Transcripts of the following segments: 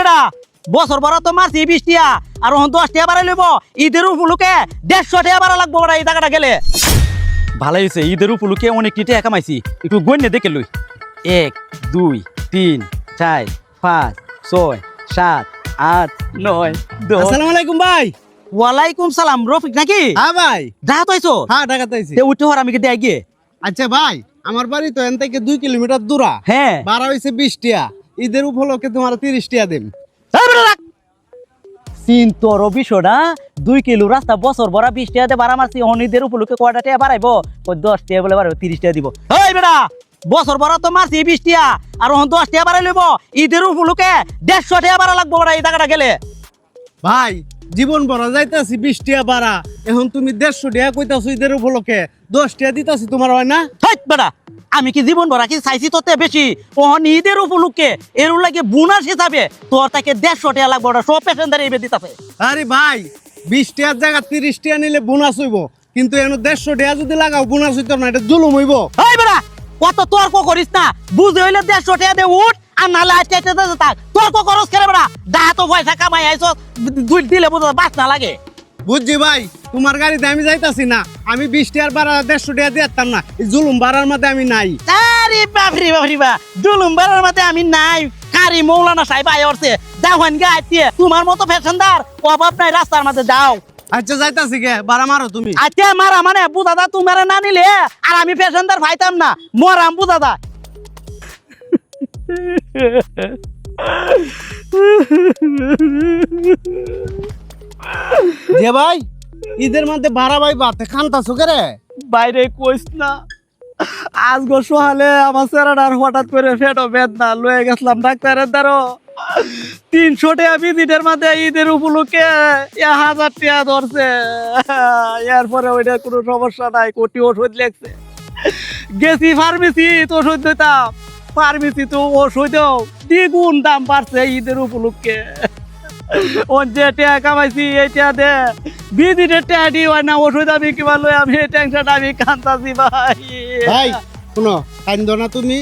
বেটা বছর বড় তো মারছি 20 টিয়া আর 10 টিয়া বাড়াই লইব ঈদের উপলক্ষে 150 টিয়া বাড়া লাগবো বেটা এই জায়গাটা গেলে ভালো হয়েছে ঈদের উপলক্ষে অনেক টিয়া কামাইছি একটু গণ্যে দেখে লই 1 2 3 4 5 6 7 8 9 10 আসসালামু আলাইকুম ভাই। ওয়ালাইকুম সালাম রফিক নাকি হ্যাঁ ভাই। ঢাকা তৈছো হ্যাঁ ঢাকাতে আইছি। উঠে হর আমি কে দেয় গিয়ে আচ্ছা ভাই, আমার বাড়ি তো এখান থেকে 2 কিলোমিটার দূরা। হ্যাঁ ভাড়া হইছে 20 টিয়া। ঈদের উপলক্ষে তোমার 30 টিয়া দেন। তোর বিষয়টা 2 কিলো রাস্তা বছর ভরা 20 টাকাতে বাড়া মারছি অনিদের উপলক্ষে কয়টা টাকা বাড়াইবো 10 টাকা বলে বাড়াইবো 30 টাকা দিব এই বেটা বছর ভরা তো মারছি 20 টাকা আর 10 টাকা বাড়াই লইব ঈদের উপলক্ষে 150 টাকা বাড়া লাগবো বেটা এই জায়গাটা গেলে ভাই জীবন ভরা যাইতাছি 20 টিয়া ভাড়া, এখন তুমি 150 টিয়া কইতাছো ঈদের উপলক্ষে 10 টিয়া দিতাছি, তোমার হয় না? হেই বেটা আমি কি জীবন ভরা কি চাইছি তোতে বেশি ওহন ঈদের উপলক্ষে এর লাগে বোনাস হিসাবে তোর তাকে 150 টাকা লাগবো ওটা সব পেশেন্টার এই দিতাছে আরে ভাই 20 টিয়ার জায়গা 30 টিয়া নিলে বোনাস হইব, কিন্তু এখন 150 টিয়া যদি লাগাও বোনাস হইতো না, এটা জুলুম হইব। এই বেটা কত তর্ক করিস না বুঝে হইলে 150 টাকা দে উঠ আর নালে আটকে থাক তর্ক করস কেন বেটা দা তো পয়সা কামাই আইছো দুই দিলে বুঝা বাস না লাগে বুঝছি ভাই, তোমার গাড়িতে আমি যাইতাছি না, আমি 20 টিয়ার ভাড়া 150 টিয়া দিতাম না, এই জুলুম ভাড়ার মধ্যে আমি নাই। আরে বাপরে বাপরে বা জুলুমবারের মধ্যে আমি নাই কারি মৌলানা সাহেব আয় অরছে যাওয়ান গা আইতে তোমার মতো ফ্যাশনদার অভাব নাই রাস্তার মধ্যে যাও আচ্ছা যাইতাছি গে, ভাড়া মারো তুমি। আচ্ছা মারা মানে বুঝাদা তোমার না নিলে আর আমি ফ্যাশনদার পাইতাম না মরাম বুঝাদা যে ভাই ঈদের মধ্যে ভাড়া ভাই বাতে খান্তাছো কে রে? বাইরে কইস না আজ গো সকালে আমার চেরাটার হঠাৎ করে ফেটো বেদনা লয়ে গেছিলাম ডাক্তারের দ্বারো 300 টাকা ভিজিটের মধ্যে ঈদের উপলক্ষে 1000 টাকা ধরছে এরপরে ওইটা কোনো সমস্যা নাই কোটি ওষুধ লেগছে গেছি ফার্মেসি তো ওষুধ দিতাম ফার্মেসি তো ওষুধও দ্বিগুণ দাম বাড়ছে ঈদের উপলক্ষে ওর যে টাকা কামাইছি এই টাকা দে ভিজিটের টাকা দি হয় না ওষুধ আমি কিবা লই আমি এই টেনশন আমি কান্তাছি ভাই ভাই শুনো, কান্দো না তুমি,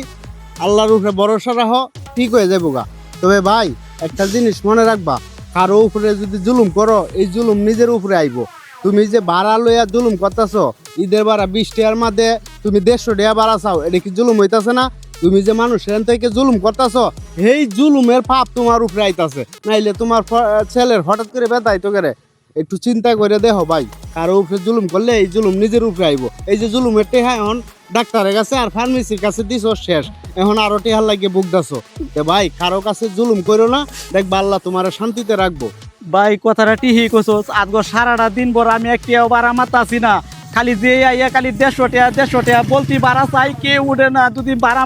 আল্লাহর উপরে ভরসা রাখো, ঠিক হয়ে যাবো গা। তবে ভাই একটা জিনিস মনে রাখবা, কারো উপরে যদি জুলুম করো এই জুলুম নিজের উপরে আইবো। তুমি যে ভাড়া লইয়া জুলুম করতেছো, ঈদের ভাড়া 20 টাকার মধ্যে তুমি 150 টাকা ভাড়া চাও, এটা কি জুলুম হইতাছে না? তুমি যে মানুষের থেকে জুলুম করতেছো, এই জুলুমের পাপ তোমার উপরে আইতাছে, নাইলে তোমার ছেলের হঠাৎ করে ব্যথাইতো করে। একটু চিন্তা করে দেখো ভাই, কারো উপরে জুলুম করলে এই জুলুম নিজের উপরে আইবো। এই যে জুলুমের টেহা এখন ডাক্তারের কাছে আর ফার্মেসির কাছে দিছো শেষ, এখন আরো টেহার লাগিয়ে বুক দাছো। ভাই কারো কাছে জুলুম করো না, দেখবা আল্লাহ তোমার শান্তিতে রাখবো। ভাই কথাটা ঠিকই কইছস আজকে সারাটা দিন ভর আমি একটিও বাড়া মাতাছি না খালি যে আইয়া খালি 150 টাকা বলতি বাড়া চাই কে উঠে না যদি বাড়া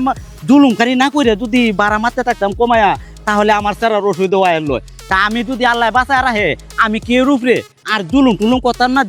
জুলুমকারি না করে যদি বাড়া মারতে থাকতাম কমায়া তাহলে আমার স্যারের ওষুধ ওয়াইল লয় তা আমি যদি আল্লাহ বাঁচায় রাখে আমি কে রূপরে আর জুলুম টুলুম করতাম না